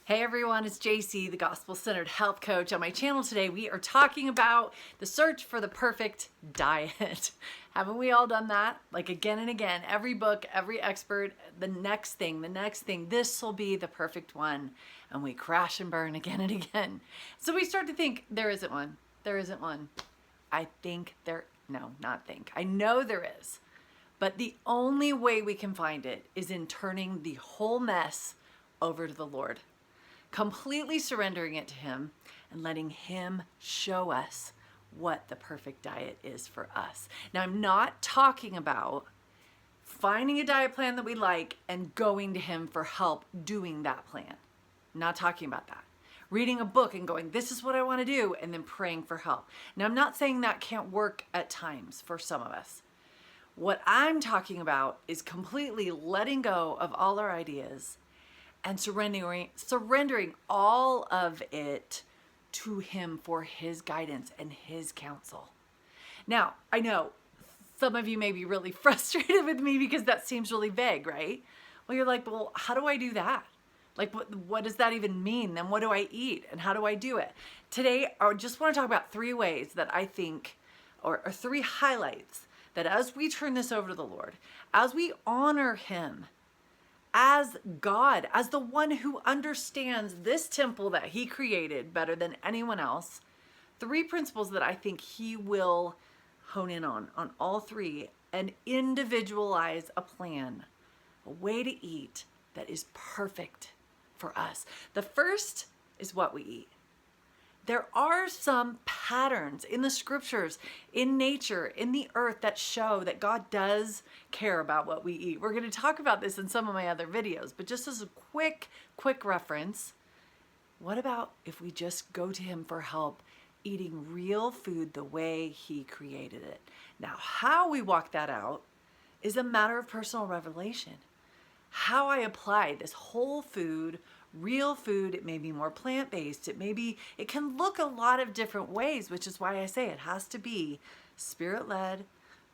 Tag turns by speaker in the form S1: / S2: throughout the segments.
S1: Hey everyone, it's JC, the Gospel Centered Health Coach. On my channel today, we are talking about the search for the perfect diet. Haven't we all done that? Like again and again, every book, every expert, the next thing, this will be the perfect one. And we crash and burn again and again. So we start to think, there isn't one. There isn't one. I know there is. But the only way we can find it is in turning the whole mess over to the Lord. Completely surrendering it to Him and letting Him show us what the perfect diet is for us. Now, I'm not talking about finding a diet plan that we like and going to Him for help doing that plan. I'm not talking about that. Reading a book and going, this is what I want to do, and then praying for help. Now, I'm not saying that can't work at times for some of us. What I'm talking about is completely letting go of all our ideas and surrendering all of it to Him for His guidance and His counsel. Now, I know some of you may be really frustrated with me because that seems really vague, right? Well, you're like, well, how do I do that? Like, what does that even mean? Then what do I eat and how do I do it? Today, I just want to talk about three ways that I think, or three highlights, that as we turn this over to the Lord, as we honor Him, as God, as the one who understands this temple that He created better than anyone else, three principles that I think He will hone in on all three, and individualize a plan, a way to eat that is perfect for us. The first is what we eat. There are some patterns in the scriptures, in nature, in the earth that show that God does care about what we eat. We're going to talk about this in some of my other videos, but just as a quick reference, what about if we just go to Him for help eating real food the way He created it? Now, how we walk that out is a matter of personal revelation. How I apply this whole food, real food, it may be more plant-based, it can look a lot of different ways, which is why I say it has to be Spirit-led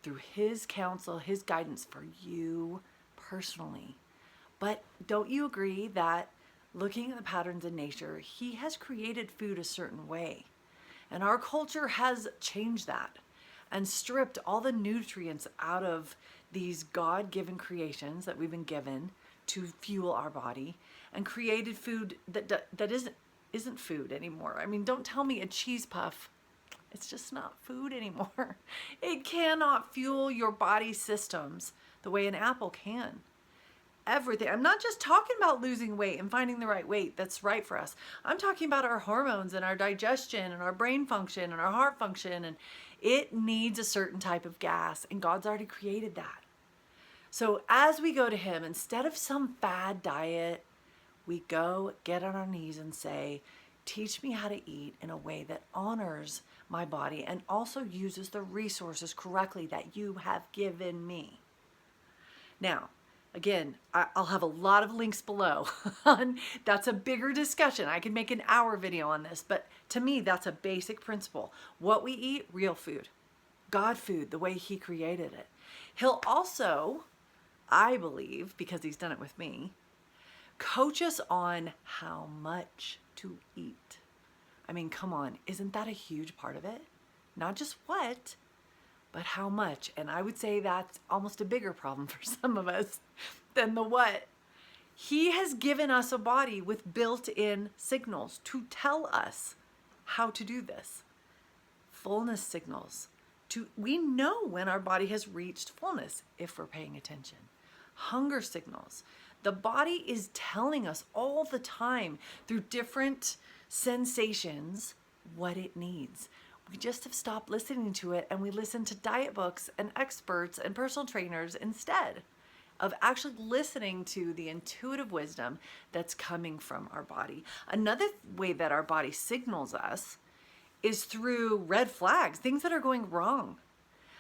S1: through His counsel, His guidance for you personally. But don't you agree that looking at the patterns in nature, He has created food a certain way, and our culture has changed that and stripped all the nutrients out of these God-given creations that we've been given to fuel our body, and created food that isn't food anymore. I mean, don't tell me a cheese puff, it's just not food anymore. It cannot fuel your body systems the way an apple can. Everything. I'm not just talking about losing weight and finding the right weight that's right for us. I'm talking about our hormones and our digestion and our brain function and our heart function, and it needs a certain type of gas, and God's already created that. So as we go to Him, instead of some fad diet, we go get on our knees and say, teach me how to eat in a way that honors my body and also uses the resources correctly that You have given me. Now, again, I'll have a lot of links below. That's a bigger discussion. I can make an hour video on this, but to me, that's a basic principle. What we eat, real food. God food, the way He created it. He'll also, I believe, because He's done it with me, coach us on how much to eat. I mean, come on, isn't that a huge part of it? Not just what, but how much. And I would say that's almost a bigger problem for some of us than the what. He has given us a body with built-in signals to tell us how to do this. Fullness signals. We know when our body has reached fullness if we're paying attention. Hunger signals. The body is telling us all the time through different sensations what it needs. We just have stopped listening to it, and we listen to diet books and experts and personal trainers instead of actually listening to the intuitive wisdom that's coming from our body. Another way that our body signals us is through red flags, things that are going wrong.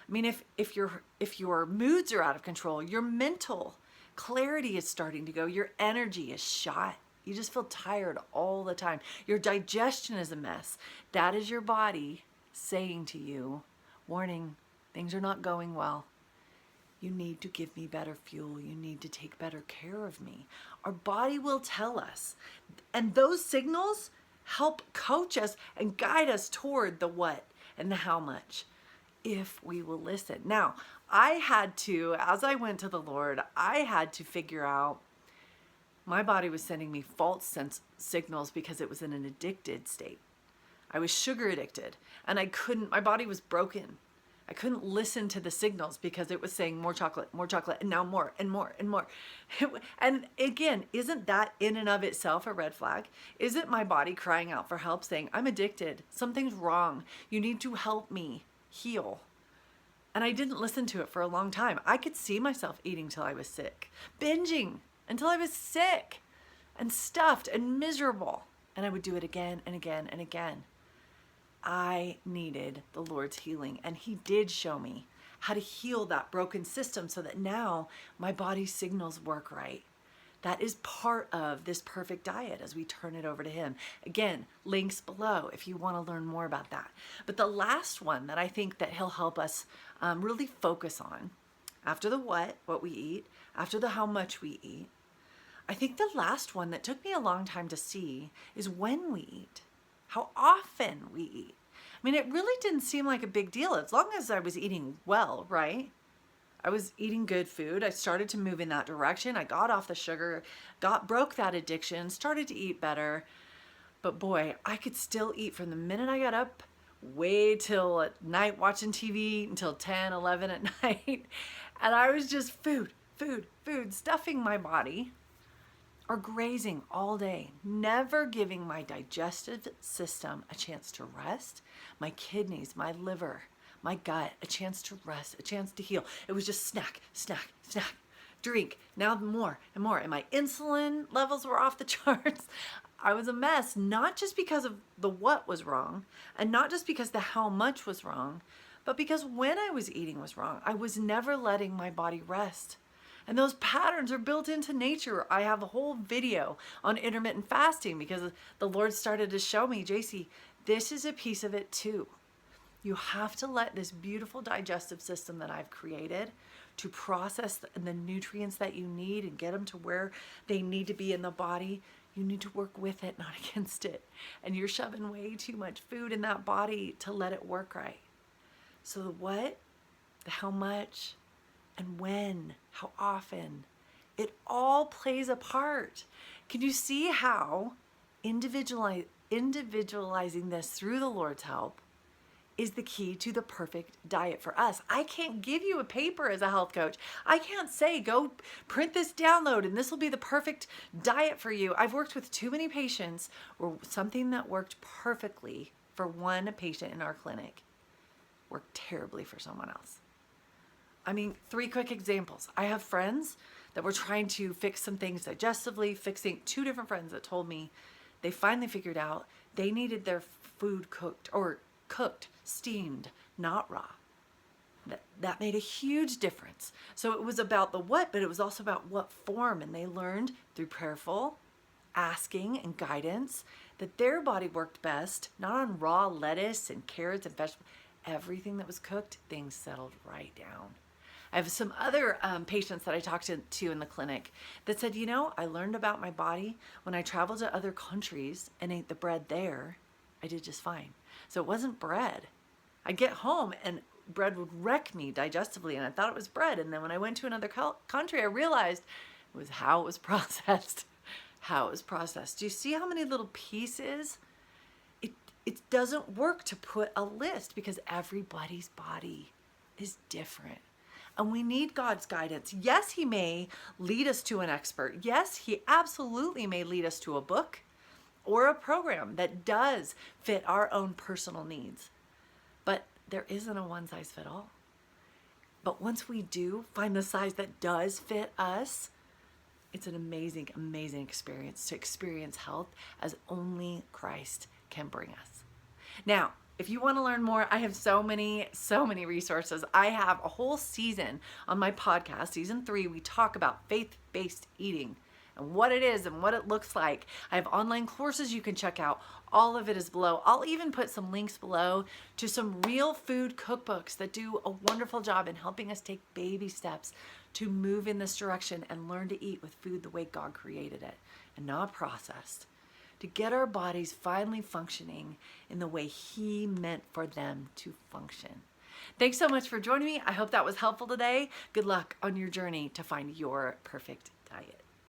S1: I mean, if your moods are out of control, your mental clarity is starting to go, your energy is shot. You just feel tired all the time. Your digestion is a mess. That is your body saying to you, warning, things are not going well. You need to give me better fuel. You need to take better care of me. Our body will tell us. And those signals help coach us and guide us toward the what and the how much, if we will listen. Now, I had to, as I went to the Lord, I had to figure out my body was sending me false signals because it was in an addicted state. I was sugar addicted and my body was broken. I couldn't listen to the signals because it was saying more chocolate, and now more and more and more. And again, isn't that in and of itself a red flag? Isn't my body crying out for help, saying, I'm addicted, something's wrong, you need to help me heal? And I didn't listen to it for a long time. I could see myself eating till I was sick, binging until I was sick and stuffed and miserable. And I would do it again and again and again. I needed the Lord's healing, and He did show me how to heal that broken system so that now my body's signals work right. That is part of this perfect diet as we turn it over to Him. Again, links below if you want to learn more about that. But the last one that I think that He'll help us really focus on, after the what we eat, after the how much we eat, I think the last one that took me a long time to see is when we eat. How often we eat. I mean, it really didn't seem like a big deal as long as I was eating well, right? I was eating good food. I started to move in that direction. I got off the sugar, broke that addiction, started to eat better. But boy, I could still eat from the minute I got up way till at night watching TV until 10, 11 at night. And I was just food, stuffing my body, or grazing all day, never giving my digestive system a chance to rest, my kidneys, my liver, my gut, a chance to rest, a chance to heal. It was just snack, drink, now more and more. And my insulin levels were off the charts. I was a mess, not just because of the what was wrong, and not just because the how much was wrong, but because when I was eating was wrong. I was never letting my body rest. And those patterns are built into nature. I have a whole video on intermittent fasting because the Lord started to show me, JC, this is a piece of it too. You have to let this beautiful digestive system that I've created to process the nutrients that you need and get them to where they need to be in the body. You need to work with it, not against it. And you're shoving way too much food in that body to let it work right. So the what, the how much, and when, how often, it all plays a part. Can you see how individualizing this through the Lord's help is the key to the perfect diet for us? I can't give you a paper as a health coach. I can't say, go print this download and this will be the perfect diet for you. I've worked with too many patients where something that worked perfectly for one patient in our clinic worked terribly for someone else. I mean, 3 quick examples. I have friends that were trying to fix some things digestively, 2 different friends that told me they finally figured out they needed their food cooked, steamed, not raw. That made a huge difference. So it was about the what, but it was also about what form. And they learned through prayerful asking and guidance that their body worked best, not on raw lettuce and carrots and vegetables. Everything that was cooked, things settled right down. I have some other patients that I talked to in the clinic that said, I learned about my body when I traveled to other countries and ate the bread there. I did just fine. So it wasn't bread. I'd get home and bread would wreck me digestively and I thought it was bread. And then when I went to another country, I realized it was how it was processed. Do you see how many little pieces? It doesn't work to put a list because everybody's body is different. And we need God's guidance. Yes, He may lead us to an expert. Yes, He absolutely may lead us to a book or a program that does fit our own personal needs. But there isn't a one size fit all. But once we do find the size that does fit us, it's an amazing, amazing experience to experience health as only Christ can bring us. Now, if you want to learn more, I have so many resources. I have a whole season on my podcast, season 3. We talk about faith-based eating and what it is and what it looks like. I have online courses you can check out. All of it is below. I'll even put some links below to some real food cookbooks that do a wonderful job in helping us take baby steps to move in this direction and learn to eat with food the way God created it and not processed, to get our bodies finally functioning in the way He meant for them to function. Thanks so much for joining me. I hope that was helpful today. Good luck on your journey to find your perfect diet.